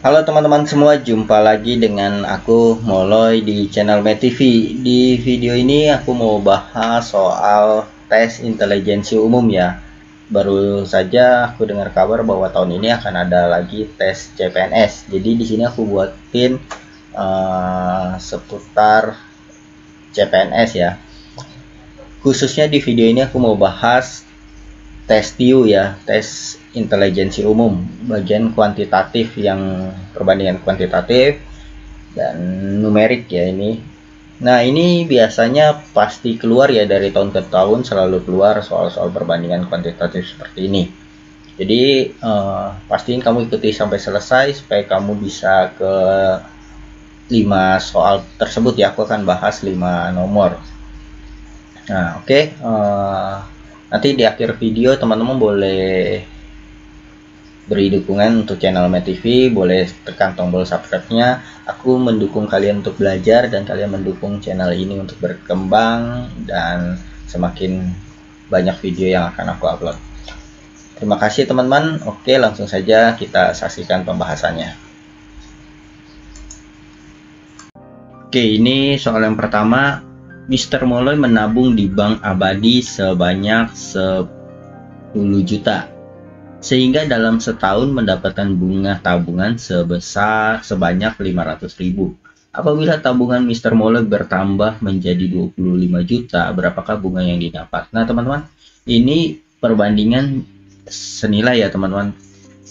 Halo teman-teman semua, jumpa lagi dengan aku Moloy di channel MetTV. Di video ini aku mau bahas soal tes intelijensi umum ya. Baru saja aku dengar kabar bahwa tahun ini akan ada lagi tes CPNS. Jadi di sini aku buatin seputar CPNS ya. Khususnya di video ini aku mau bahas tes TIU ya, tes intelijensi umum, bagian kuantitatif yang perbandingan kuantitatif dan numerik ya ini. Nah ini biasanya pasti keluar ya, dari tahun ke tahun selalu keluar soal-soal perbandingan kuantitatif seperti ini. Jadi pastiin kamu ikuti sampai selesai supaya kamu bisa ke 5 soal tersebut ya. Aku akan bahas 5 nomor. Nah oke. Nanti di akhir video teman-teman boleh beri dukungan untuk channel MetTV, boleh tekan tombol subscribe-nya. Aku mendukung kalian untuk belajar dan kalian mendukung channel ini untuk berkembang dan semakin banyak video yang akan aku upload. Terima kasih teman-teman. Oke, langsung saja kita saksikan pembahasannya. Oke, ini soal yang pertama. Mr. Moloy menabung di bank abadi sebanyak 10 juta, sehingga dalam setahun mendapatkan bunga tabungan sebanyak 500.000. Apabila tabungan Mr. Moloy bertambah menjadi 25 juta, berapakah bunga yang didapat? Nah teman-teman, ini perbandingan senilai ya teman-teman.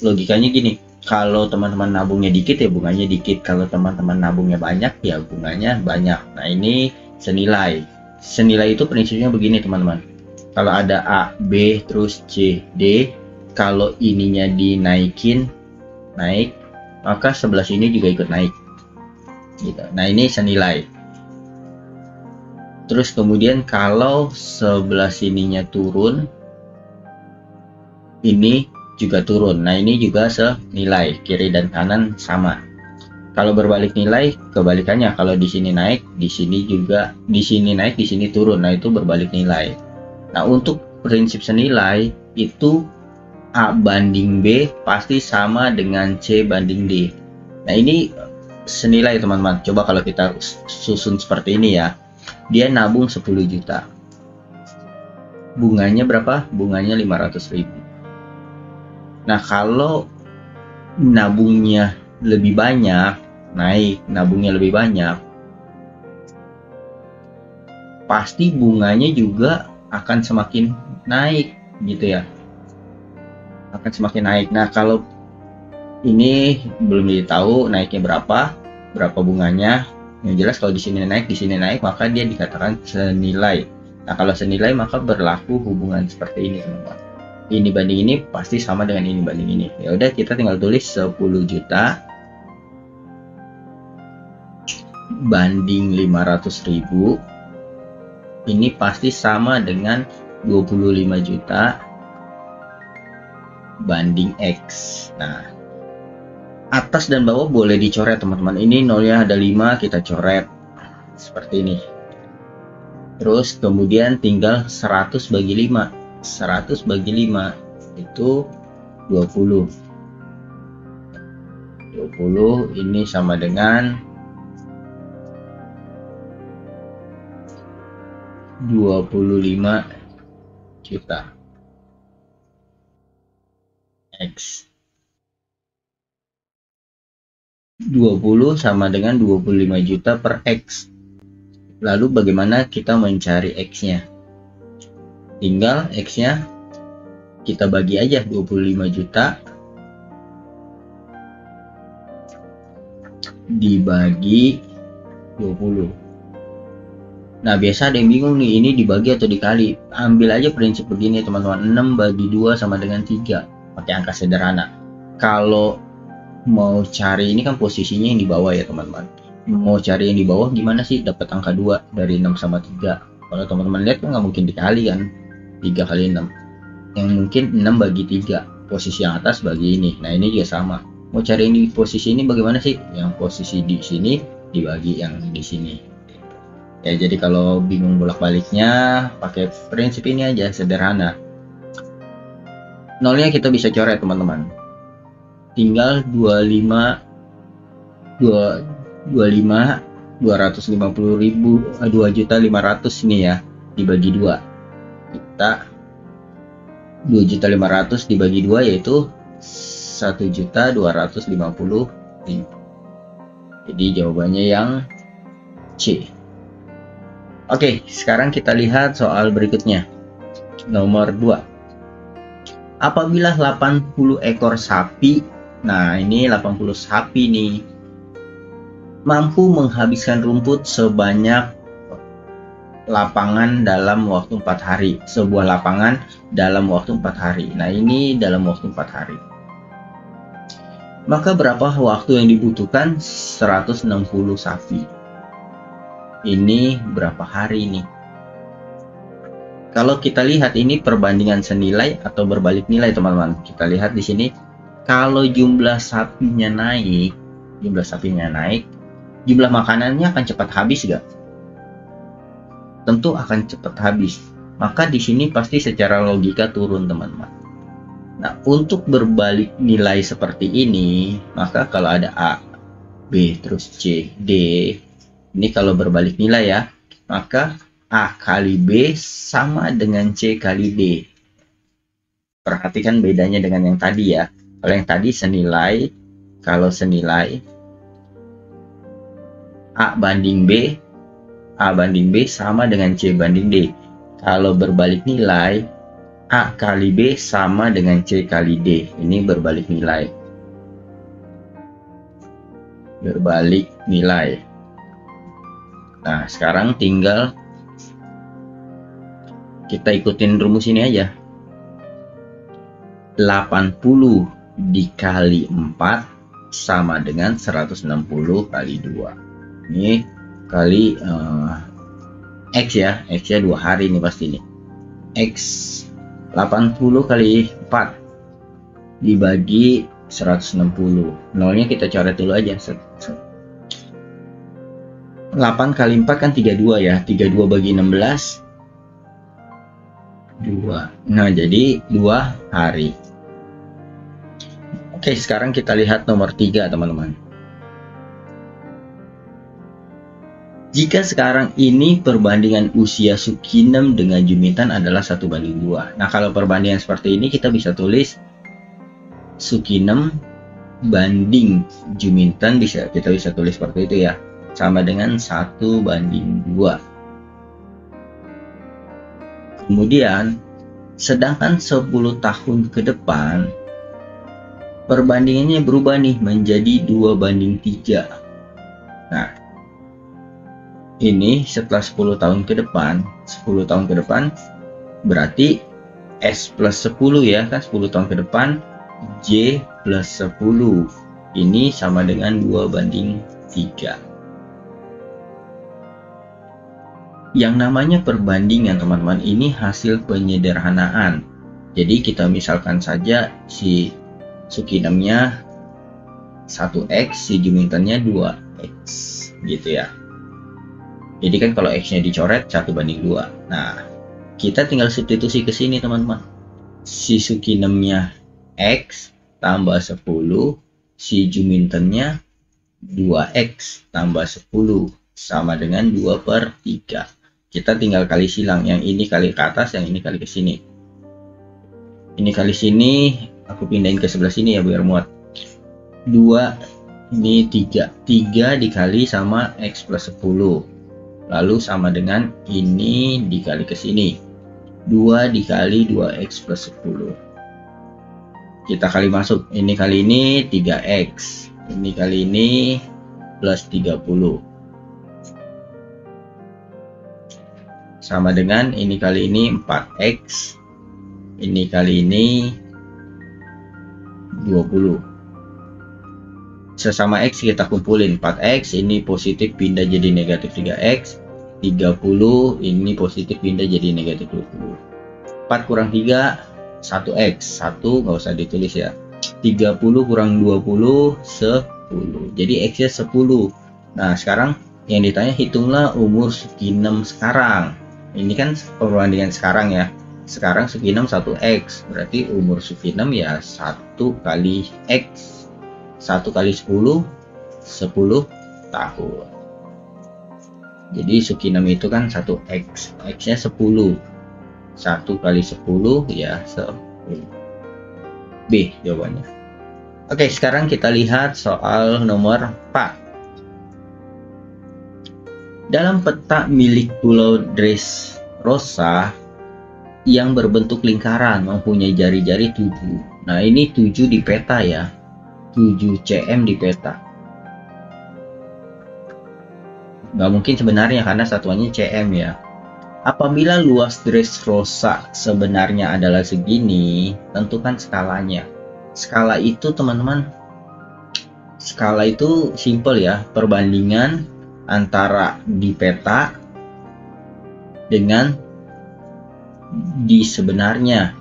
Logikanya gini, kalau teman-teman nabungnya dikit ya bunganya dikit, kalau teman-teman nabungnya banyak ya bunganya banyak. Nah ini senilai. Senilai itu prinsipnya begini teman-teman. Kalau ada A, B, terus C, D, kalau ininya dinaikin, naik, maka sebelah sini juga ikut naik. Gitu. Nah ini senilai. Terus kemudian kalau sebelah sininya turun, ini juga turun. Nah ini juga senilai, kiri dan kanan sama. Kalau berbalik nilai, kebalikannya. Kalau di sini naik, di sini juga, di sini naik, di sini turun. Nah, itu berbalik nilai. Nah, untuk prinsip senilai itu A banding B pasti sama dengan C banding D. Nah, ini senilai teman-teman. Coba kalau kita susun seperti ini ya. Dia nabung 10 juta. Bunganya berapa? Bunganya 500.000. Nah, kalau nabungnya lebih banyak, naik, nabungnya lebih banyak, pasti bunganya juga akan semakin naik gitu ya, akan semakin naik. Nah kalau ini belum ditahu naiknya berapa bunganya, yang jelas kalau di sini naik, maka dia dikatakan senilai. Nah kalau senilai maka berlaku hubungan seperti ini teman-teman. Ini banding ini pasti sama dengan ini banding ini. Ya udah, kita tinggal tulis 10 juta banding 500.000, ini pasti sama dengan 25 juta banding X. Nah atas dan bawah boleh dicoret teman-teman. Ini nolnya ada 5, kita coret seperti ini. Terus kemudian tinggal 100 bagi 5. 100 bagi 5 itu 20. 20 ini sama dengan 25 juta X. 20 sama dengan 25 juta per X. Lalu bagaimana kita mencari X-nya? Tinggal X-nya kita bagi aja, 25 juta dibagi 20. Nah biasa ada yang bingung nih, ini dibagi atau dikali. Ambil aja prinsip begini teman-teman, 6 bagi 2 sama dengan 3, pakai angka sederhana. Kalau mau cari ini kan posisinya yang di bawah ya teman-teman. Mau cari yang di bawah gimana sih dapat angka 2 dari 6 sama 3? Kalau teman-teman lihat kan nggak mungkin dikali kan, 3 kali 6. Yang mungkin 6 bagi 3, posisi yang atas bagi ini. Nah ini juga sama. Mau cari yang di posisi ini bagaimana sih? Yang posisi di sini dibagi yang di sini. Ya jadi kalau bingung bolak-baliknya pakai prinsip ini aja, sederhana. Nolnya kita bisa coret teman-teman. Tinggal 25 225 250.000 2.500.000 ini ya, dibagi 2. Kita 2.500.000 dibagi 2 yaitu 1.250.000. Jadi jawabannya yang C. Oke, sekarang kita lihat soal berikutnya. Nomor 2. Apabila 80 ekor sapi, nah ini 80 sapi nih, mampu menghabiskan rumput sebanyak lapangan dalam waktu 4 hari. Sebuah lapangan dalam waktu 4 hari. Nah ini dalam waktu 4 hari. Maka berapa waktu yang dibutuhkan? 160 sapi. Ini berapa hari nih? Kalau kita lihat ini perbandingan senilai atau berbalik nilai teman-teman. Kita lihat di sini kalau jumlah sapinya naik, jumlah makanannya akan cepat habis gak? Tentu akan cepat habis. Maka di sini pasti secara logika turun teman-teman. Nah, untuk berbalik nilai seperti ini, maka kalau ada A, B, terus C, D, ini kalau berbalik nilai ya, maka A kali B sama dengan C kali D. Perhatikan bedanya dengan yang tadi ya. Kalau yang tadi senilai, kalau senilai A banding B sama dengan C banding D. Kalau berbalik nilai, A kali B sama dengan C kali D. Ini berbalik nilai. Berbalik nilai. Nah, sekarang tinggal kita ikutin rumus ini aja. 80 dikali 4 sama dengan 160 kali 2. Ini kali X ya. X-nya 2 hari ini pasti nih. X 80 kali 4 dibagi 160. Nolnya kita coret dulu aja. 8 kali 4 kan 32 ya. 32 bagi 16 2. Nah, jadi 2 hari. Oke, sekarang kita lihat nomor 3 teman-teman. Jika sekarang ini perbandingan usia Sukinem dengan Juminten adalah 1:2. Nah, kalau perbandingan seperti ini kita bisa tulis Sukinem banding Juminten, kita bisa tulis seperti itu ya. Sama dengan 1:2. Kemudian, sedangkan 10 tahun ke depan, perbandingannya berubah nih menjadi 2:3. Nah, ini setelah 10 tahun ke depan, berarti S plus 10 ya kan, 10 tahun ke depan, J plus 10. Ini sama dengan 2:3. Yang namanya perbandingan teman-teman ini hasil penyederhanaan. Jadi kita misalkan saja si Sukinemnya 1X, si Jumintennya 2X gitu ya. Jadi kan kalau X-nya dicoret 1:2. Nah, kita tinggal substitusi ke sini teman-teman. Si Sukinemnya X tambah 10, si Jumintennya 2X tambah 10 sama dengan 2/3. Kita tinggal kali silang, yang ini kali ke atas, yang ini kali ke sini. Ini kali sini, aku pindahin ke sebelah sini ya biar muat. 2, ini 3. 3 dikali sama X plus 10. Lalu sama dengan ini dikali ke sini. 2 dikali 2X plus 10. Kita kali masuk, ini kali ini 3X. Ini kali ini plus 30. Sama dengan ini kali ini 4X, ini kali ini 20. Sesama X kita kumpulin, 4X ini positif pindah jadi negatif 3X, 30 ini positif pindah jadi negatif 20. 4 kurang 3, 1X, 1 nggak usah ditulis ya. 30 kurang 20, 10. Jadi X nya 10. Nah sekarang yang ditanya hitunglah umur Sukinem sekarang. Ini kan perbandingan sekarang ya. Sekarang Sukinem 1X, berarti umur Sukinem ya 1 kali X. 1 kali 10 10 tahun. Jadi Sukinami itu kan 1x, x-nya 10. 1 kali 10 ya 10. B jawabannya. Oke, sekarang kita lihat soal nomor 4. Dalam peta milik Pulau Dressrosa yang berbentuk lingkaran mempunyai jari-jari 7. Nah, ini 7 di peta ya. 7 cm di peta. Nggak mungkin sebenarnya karena satuannya cm ya. Apabila luas Dressrosa sebenarnya adalah segini, tentukan skalanya. Skala itu teman-teman, skala itu simple ya, perbandingan antara di peta dengan di sebenarnya.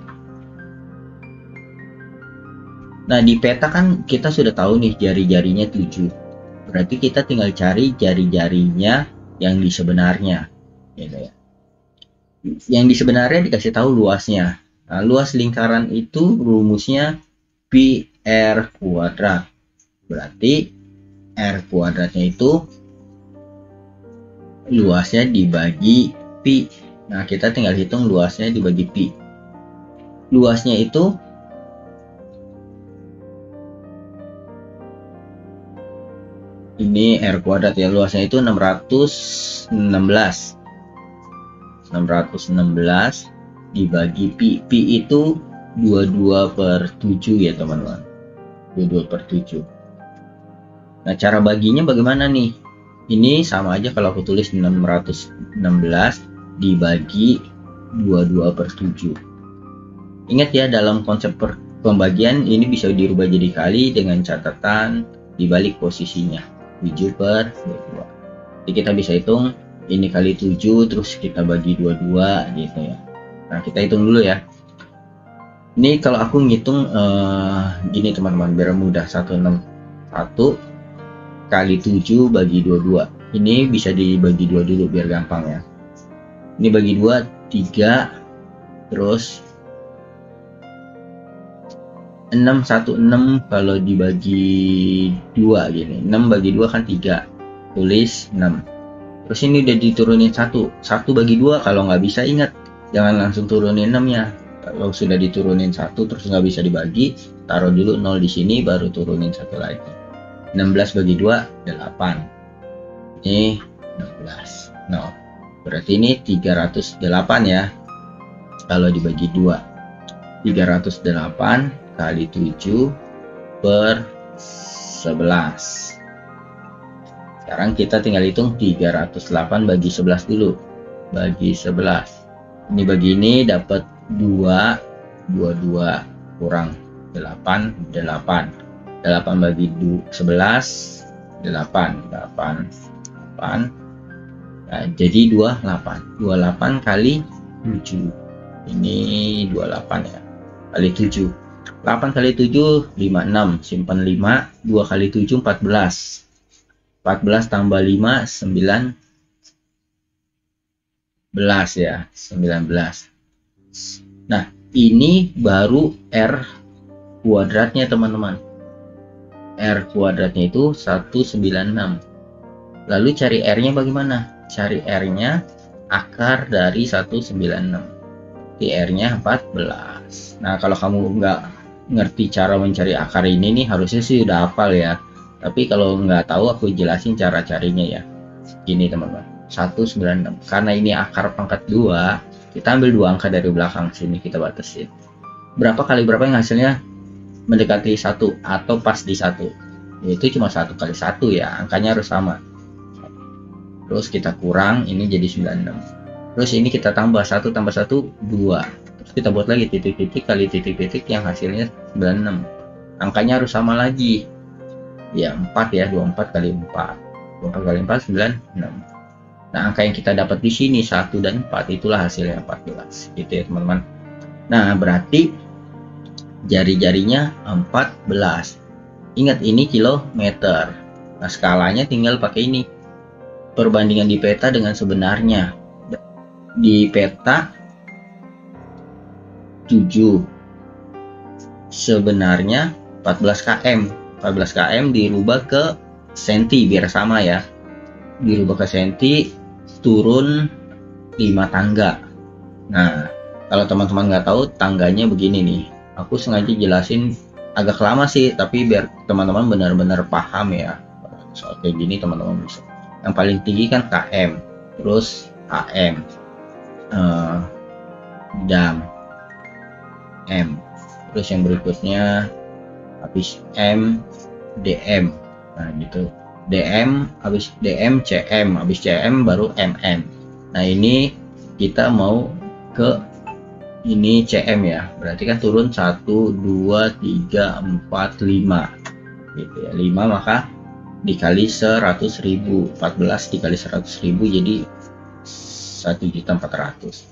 Nah, di peta kan kita sudah tahu nih jari-jarinya 7. Berarti kita tinggal cari jari-jarinya yang di sebenarnya. Gitu ya. Yang di sebenarnya dikasih tahu luasnya. Nah, luas lingkaran itu rumusnya pi r kuadrat. Berarti r kuadratnya itu luasnya dibagi pi. Nah, kita tinggal hitung luasnya dibagi pi. Luasnya itu ini r kuadrat ya, luasnya itu 616 dibagi pi. Pi itu 22/7 ya teman-teman. 22/7. Nah, cara baginya bagaimana nih? Ini sama aja kalau aku tulis 616 dibagi 22/7. Ingat ya, dalam konsep pembagian ini bisa dirubah jadi kali dengan catatan dibalik posisinya 7/22. Jadi kita bisa hitung ini kali 7 terus kita bagi 22 gitu ya. Nah, kita hitung dulu ya. Ini kalau aku ngitung gini teman-teman, biar mudah. 161 kali 7 bagi 22. Ini bisa dibagi 2 dulu biar gampang ya. Ini bagi 2 3, terus 616 kalau dibagi 2 gini. 6 bagi 2 kan 3. Tulis 6. Terus ini udah diturunin 1. 1 bagi 2 kalau nggak bisa ingat, jangan langsung turunin 6-nya. Kalau sudah diturunin 1 terus nggak bisa dibagi, taruh dulu 0 di sini baru turunin 1 lagi. 16 bagi 2 8. Ini 16. 0. Berarti ini 308 ya. Kalau dibagi 2. 308 kali 7/11. Sekarang kita tinggal hitung 308 bagi 11 dulu. Bagi 11. Ini bagi ini dapat 2, 22 kurang 8, 8. 8 bagi 11, 8. Nah, jadi 28. 28 kali 7. Ini 28 ya. Kali 7. 8 kali 7, 56. Simpan 5. 2 kali 7, 14. 14 tambah 5, 19 ya. 19. Nah, ini baru R kuadratnya teman-teman. R kuadratnya itu 196. Lalu cari R-nya bagaimana? Cari R-nya akar dari 196. Di R-nya 14. Nah, kalau kamu nggak ngerti cara mencari akar ini nih, harusnya sih udah hafal ya. Tapi kalau nggak tahu, aku jelasin cara carinya ya. Gini teman-teman, 196. Karena ini akar pangkat 2, kita ambil 2 angka dari belakang sini, kita batasin. Berapa kali berapa yang hasilnya mendekati 1 atau pas di 1? Itu cuma 1 kali 1 ya, angkanya harus sama. Terus kita kurang, ini jadi 96. Terus ini kita tambah 1 tambah 1, 2. Terus kita buat lagi titik-titik kali titik-titik yang hasilnya 96. Angkanya harus sama lagi. Ya 4 ya, 24 kali 4. 24 kali 4, 96. Nah, angka yang kita dapat di sini 1 dan 4 itulah hasilnya 14. Gitu ya teman-teman. Nah, berarti jari-jarinya 14. Ingat ini kilometer. Nah, skalanya tinggal pakai ini. Perbandingan di peta dengan sebenarnya. Di peta 7. Sebenarnya 14 km. 14 km dirubah ke senti biar sama ya. Dirubah ke senti, turun 5 tangga. Nah, kalau teman-teman nggak tahu tangganya begini nih. Aku sengaja jelasin agak lama sih, tapi biar teman-teman benar-benar paham ya. Soal kayak gini teman-teman bisa. Yang paling tinggi kan KM, terus AM, dam, M. Terus yang berikutnya habis M, DM. Nah, gitu. DM, habis DM, CM, habis CM baru MM. Nah, ini kita mau ke ini CM ya. Berarti kan turun 1 2 3 4 5. Gitu ya. 5 maka dikali 100.000. 14 dikali 100.000 jadi 1.400.000.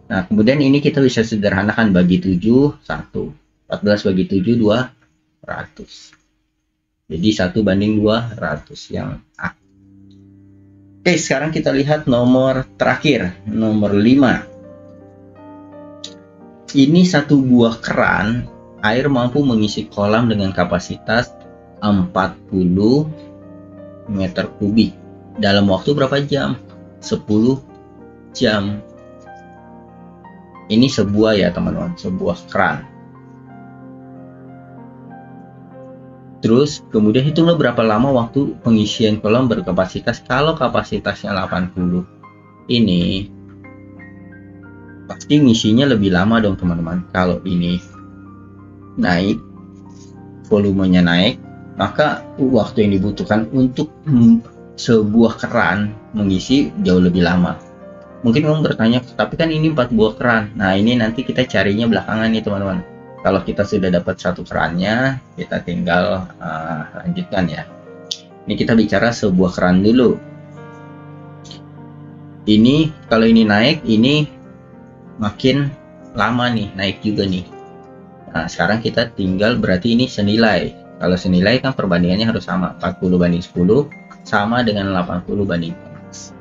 Nah, kemudian ini kita bisa sederhanakan, bagi 7 1. 14 bagi 7 200. Jadi 1/200 yang A. Oke, sekarang kita lihat nomor terakhir, nomor 5. Ini satu buah keran air mampu mengisi kolam dengan kapasitas 40 meter kubik dalam waktu berapa jam? 10 jam. Ini sebuah ya teman-teman, sebuah keran. Terus kemudian hitunglah berapa lama waktu pengisian kolam berkapasitas. Kalau kapasitasnya 80 ini pasti ngisinya lebih lama dong teman-teman. Kalau ini naik, volumenya naik, maka waktu yang dibutuhkan untuk sebuah keran mengisi jauh lebih lama. Mungkin kamu bertanya, tapi kan ini 4 buah keran. Nah, ini nanti kita carinya belakangan nih teman-teman. Kalau kita sudah dapat satu kerannya, kita tinggal lanjutkan ya. Ini kita bicara sebuah keran dulu. Ini kalau ini naik, ini makin lama nih, naik juga nih. Nah, sekarang kita tinggal berarti ini senilai. Kalau senilai kan perbandingannya harus sama, 40/10 sama dengan 80/14.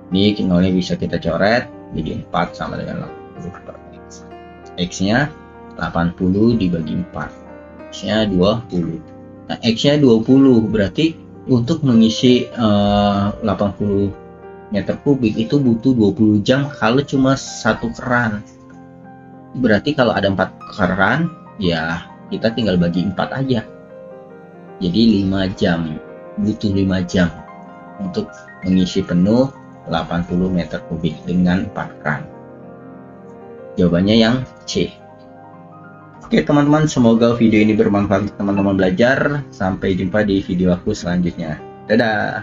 Ini nolnya bisa kita coret, jadi 4 sama dengan 80/X. X-nya 80 dibagi 4. X-nya 20. Nah, X-nya 20 berarti untuk mengisi 80 meter kubik itu butuh 20 jam kalau cuma satu keran. Berarti kalau ada 4 keran, ya kita tinggal bagi 4 aja. Jadi 5 jam. Butuh 5 jam untuk mengisi penuh 80 meter kubik dengan 4 keran. Jawabannya yang C. Oke teman-teman, semoga video ini bermanfaat untuk teman-teman belajar. Sampai jumpa di video aku selanjutnya. Dadah.